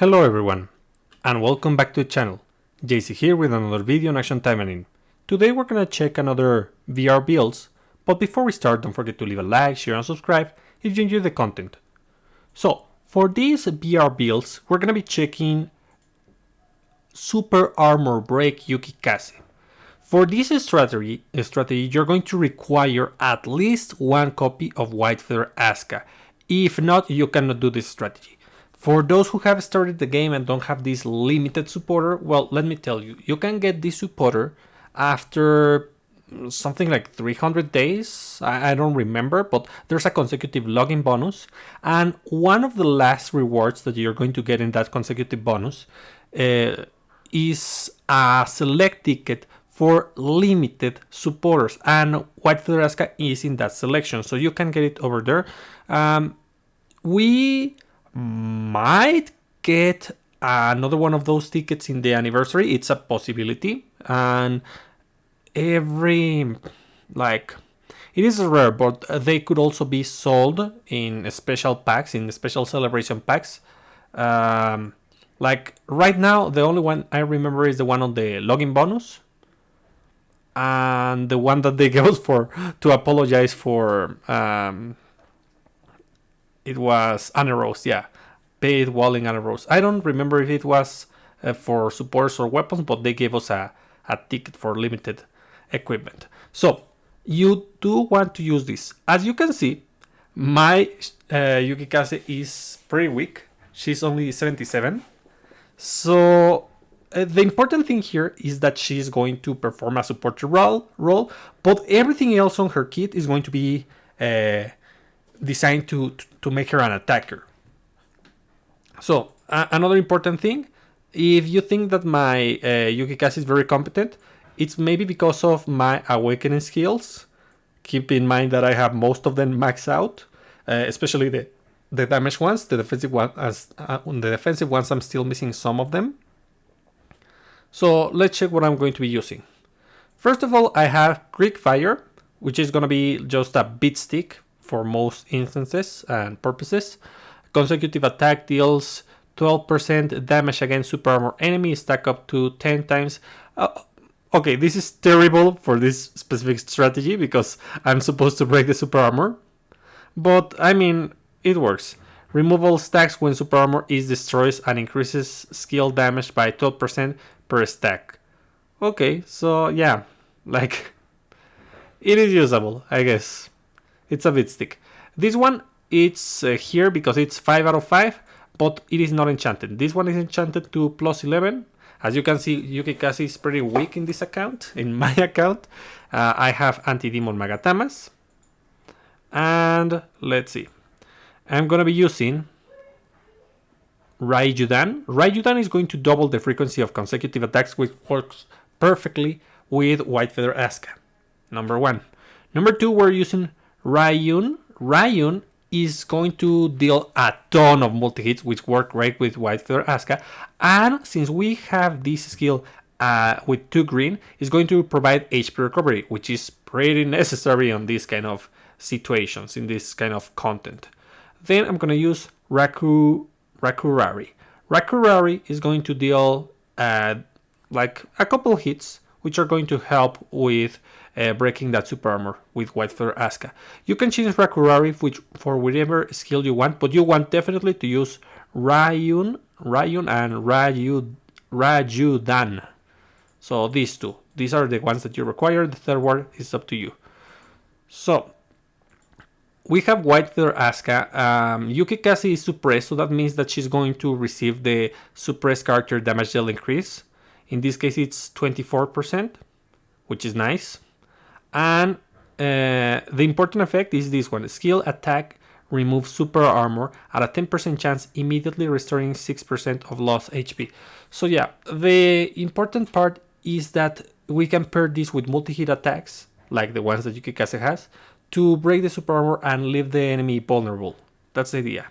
Hello everyone, and welcome back to the channel. JC here with another video on Action Taimanin. Today we're gonna check another VR builds, but before we start, don't forget to leave a like, share and subscribe if you enjoy the content. So, for these VR builds, we're gonna be checking Super Armor Break Yukikaze. For this strategy, you're going to require at least one copy of White Feather Asuka. If not, you cannot do this strategy. For those who have started the game and don't have this limited supporter, well, let me tell you, you can get this supporter after something like 300 days. I don't remember, but there's a consecutive login bonus. And one of the last rewards that you're going to get in that consecutive bonus is a select ticket for limited supporters. And White Feather Asuka is in that selection, so you can get it over there. We might get another one of those tickets in the anniversary. It's a possibility, and it is rare, but they could also be sold in special packs, in special celebration packs. Like right now, the only one I remember is the one on the login bonus, and the one that they gave us to apologize for. It was Anna Rose, yeah. Paid Walling Anna Rose. I don't remember if it was for supporters or weapons, but they gave us a ticket for limited equipment. So, you do want to use this. As you can see, my Yukikaze is pretty weak. She's only 77. So, the important thing here is that she's going to perform a supporter role, but everything else on her kit is going to be designed to make her an attacker. So, another important thing, if you think that my Yukikaze is very competent, it's maybe because of my awakening skills. Keep in mind that I have most of them maxed out, especially the damage ones. The defensive ones, I'm still missing some of them. So, let's check what I'm going to be using. First of all, I have Creek Fire, which is going to be just a beat stick for most instances and purposes. Consecutive attack deals 12% damage against super armor enemies, stack up to 10 times. Okay, this is terrible for this specific strategy because I'm supposed to break the super armor. But, I mean, it works. Removal stacks when super armor is destroyed and increases skill damage by 12% per stack. Okay, so yeah, like, it is usable, I guess. It's a bit stick. This one, it's here because it's 5 out of 5, but it is not enchanted. This one is enchanted to plus 11. As you can see, Yukikaze is pretty weak in this account. In my account, I have Anti-Demon Magatamas. And let's see. I'm going to be using Raiyudan. Raiyudan is going to double the frequency of consecutive attacks, which works perfectly with White Feather Asuka. Number 1. Number 2, we're using Rayun. Rayun is going to deal a ton of multi-hits, which work great with White Feather Asuka. And since we have this skill with 2 green, it's going to provide HP recovery, which is pretty necessary on these kind of situations, in this kind of content. Then I'm going to use Rakurari. Rakurari is going to deal like a couple hits, which are going to help with breaking that super armor with White Feather Asuka. You can change Rakurari for whatever skill you want, but you want definitely to use Rayun and Raiyudan. So these two. These are the ones that you require. The third one is up to you. So, we have White Feather Asuka. Yukikaze is suppressed, so that means that she's going to receive the suppressed character damage deal increase. In this case, it's 24%, which is nice. And the important effect is this one. Skill attack removes super armor at a 10% chance, immediately restoring 6% of lost HP. So yeah, the important part is that we can pair this with multi-hit attacks, like the ones that Yukikaze has, to break the super armor and leave the enemy vulnerable. That's the idea.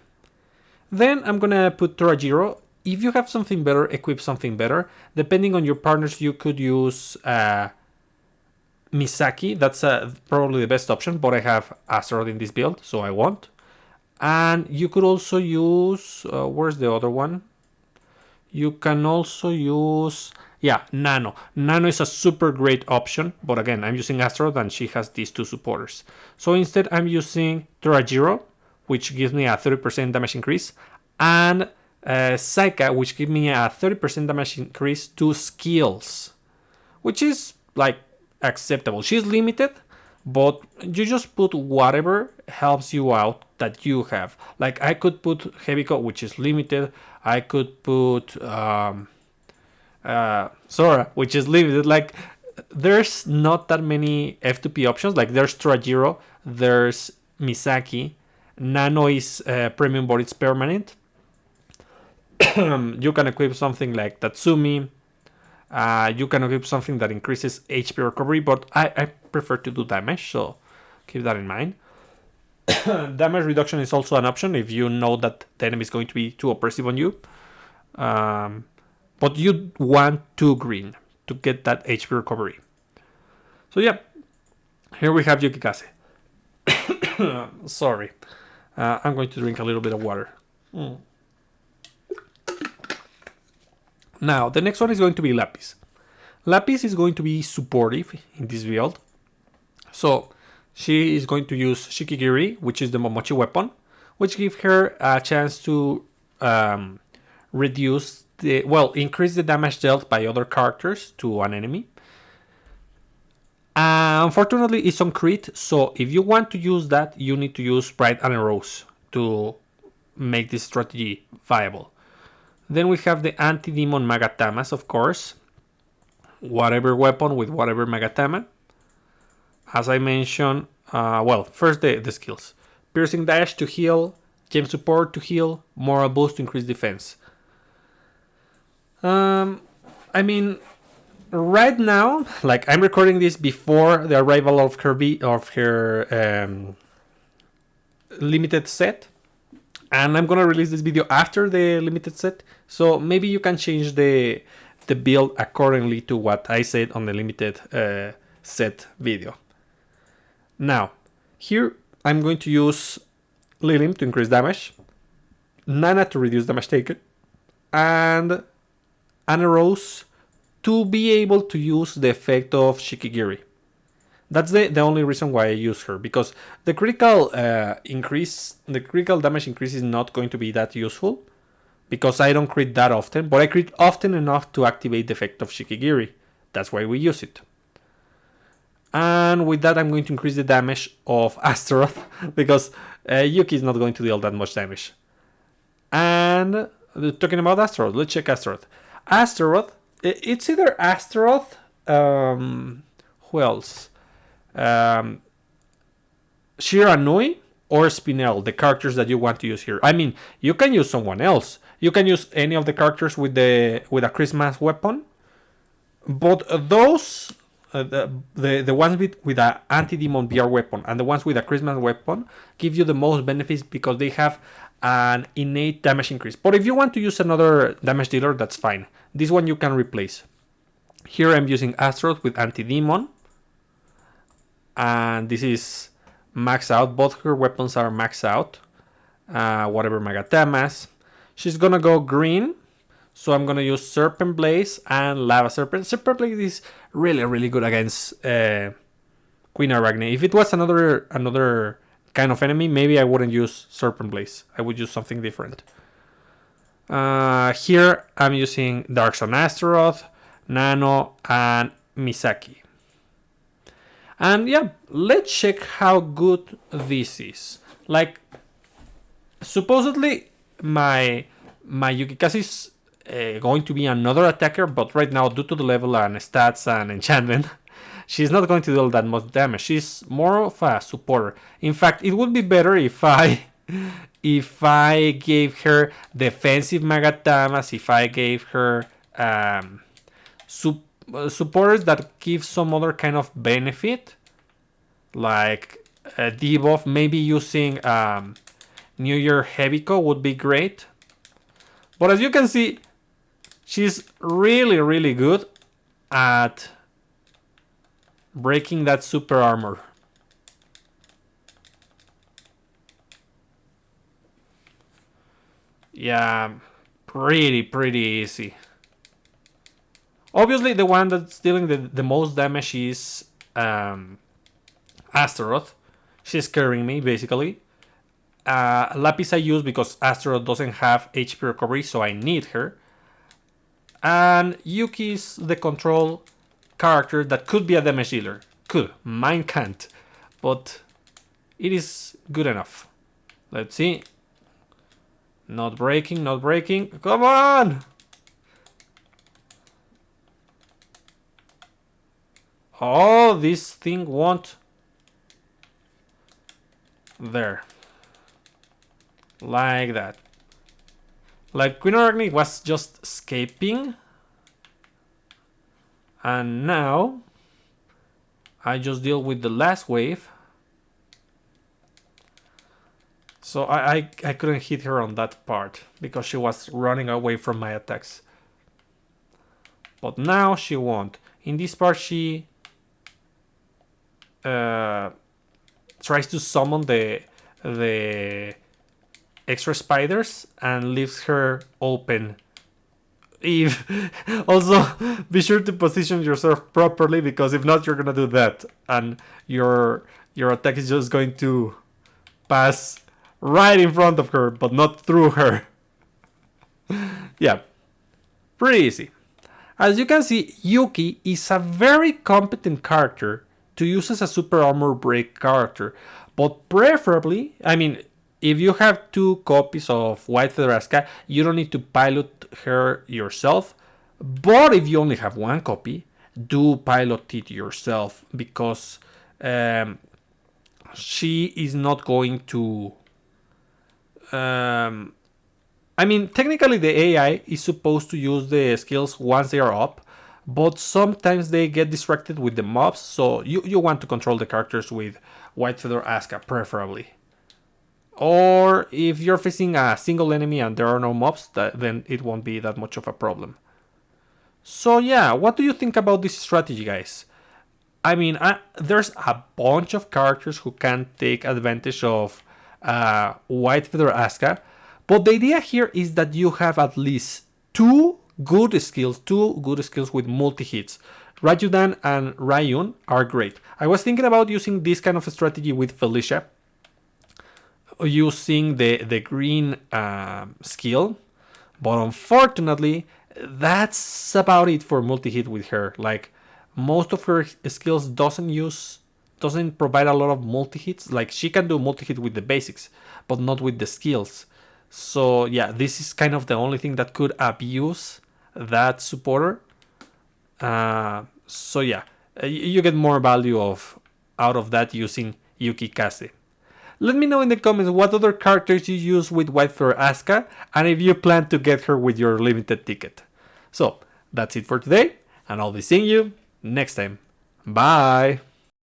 Then I'm gonna put Torajiro. If you have something better, equip something better. Depending on your partners, you could use Misaki. That's probably the best option, but I have Azeroth in this build, so I won't. And you could also use... where's the other one? You can also use, yeah, Nano. Nano is a super great option, but again, I'm using Astaroth and she has these two supporters. So instead, I'm using Torajiro, which gives me a 30% damage increase, and Saika, which gives me a 30% damage increase to skills, which is like acceptable. She's limited, but you just put whatever helps you out that you have. Like I could put Heaviko, which is limited. I could put Sora, which is limited. Like there's not that many F2P options. Like there's Trajiro, there's Misaki. Nano is premium, but it's permanent. You can equip something like Tatsumi. You can equip something that increases HP recovery, but I prefer to do damage, so keep that in mind. Damage reduction is also an option if you know that the enemy is going to be too oppressive on you. But you want 2 green to get that HP recovery. So yeah, here we have Yukikaze. Sorry. I'm going to drink a little bit of water. Now, the next one is going to be Lapis. Lapis is going to be supportive in this build. So, she is going to use Shikigiri, which is the Momochi weapon, which gives her a chance to increase the damage dealt by other characters to an enemy. Unfortunately, it's on crit, so if you want to use that, you need to use Bright and Rose to make this strategy viable. Then we have the Anti-Demon Magatamas, of course. Whatever weapon with whatever Magatama. As I mentioned, first the skills. Piercing Dash to heal, Gem Support to heal, Moral Boost to increase defense. I mean, right now, like I'm recording this before the arrival of her limited set. And I'm gonna release this video after the limited set, so maybe you can change the build accordingly to what I said on the limited set video. Now, here I'm going to use Lilim to increase damage, Nana to reduce damage taken, and Anna Rose to be able to use the effect of Shikigiri. That's the only reason why I use her, because the critical damage increase is not going to be that useful, because I don't crit that often, but I crit often enough to activate the effect of Shikigiri. That's why we use it. And with that, I'm going to increase the damage of Astaroth, because Yuki is not going to deal that much damage. And talking about Astaroth, let's check Astaroth. Astaroth, it's either Astaroth, who else? Shiranui or Spinel, the characters that you want to use here. I mean, you can use someone else. You can use any of the characters with a Christmas weapon, but those the ones with an anti-demon BR weapon and the ones with a Christmas weapon give you the most benefits because they have an innate damage increase. But if you want to use another damage dealer, that's fine. This one you can replace. Here I'm using Astaroth with anti-demon. And this is max out. Both her weapons are max out. Whatever Magatamas. She's gonna go green. So I'm gonna use Serpent Blaze and Lava Serpent. Serpent Blaze is really, really good against Queen Arachne. If it was another kind of enemy, maybe I wouldn't use Serpent Blaze. I would use something different. Here I'm using Dark Sun Astaroth, Nano, and Misaki. And yeah, let's check how good this is. Like, supposedly my Yukikaze is going to be another attacker, but right now, due to the level and stats and enchantment, she's not going to deal that much damage. She's more of a supporter. In fact, it would be better if I gave her defensive Magatamas, if I gave her supporters that give some other kind of benefit, like debuff. Maybe using New Year Heaviko would be great. But as you can see, she's really, really good at breaking that super armor. Yeah, pretty easy. Obviously, the one that's dealing the most damage is Astaroth. She's carrying me, basically. Lapis I use because Astaroth doesn't have HP recovery, so I need her. And Yuki's the control character that could be a damage dealer. Could. Mine can't. But it is good enough. Let's see. Not breaking, not breaking. Come on! Oh, this thing won't. There. Like that. Like Queen Arachne was just escaping. And now I just deal with the last wave. So I couldn't hit her on that part because she was running away from my attacks. But now she won't. In this part she tries to summon the extra spiders and leaves her open. If also be sure to position yourself properly, because if not, you're gonna do that and your attack is just going to pass right in front of her but not through her. Yeah, pretty easy. As you can see, Yuki is a very competent character to use as a super armor break character, but preferably, I mean, if you have 2 copies of White Feather Asuka, you don't need to pilot her yourself. But if you only have 1 copy, do pilot it yourself, because she is not going to. I mean, technically the AI is supposed to use the skills once they are up, but sometimes they get distracted with the mobs, so you want to control the characters with White Feather Asuka, preferably. Or if you're facing a single enemy and there are no mobs, then it won't be that much of a problem. So yeah, what do you think about this strategy, guys? I mean, there's a bunch of characters who can take advantage of White Feather Asuka, but the idea here is that you have at least two good skills with multi-hits. Rajudan and Ryun are great. I was thinking about using this kind of strategy with Felicia, using the green skill, but unfortunately that's about it for multi-hit with her. Like, most of her skills doesn't provide a lot of multi-hits. Like, she can do multi-hit with the basics, but not with the skills. So yeah, this is kind of the only thing that could abuse that supporter. So yeah, you get more value out of that using Yukikaze. Let me know in the comments what other characters you use with White Feather Asuka, and if you plan to get her with your limited ticket. So, that's it for today, and I'll be seeing you next time. Bye!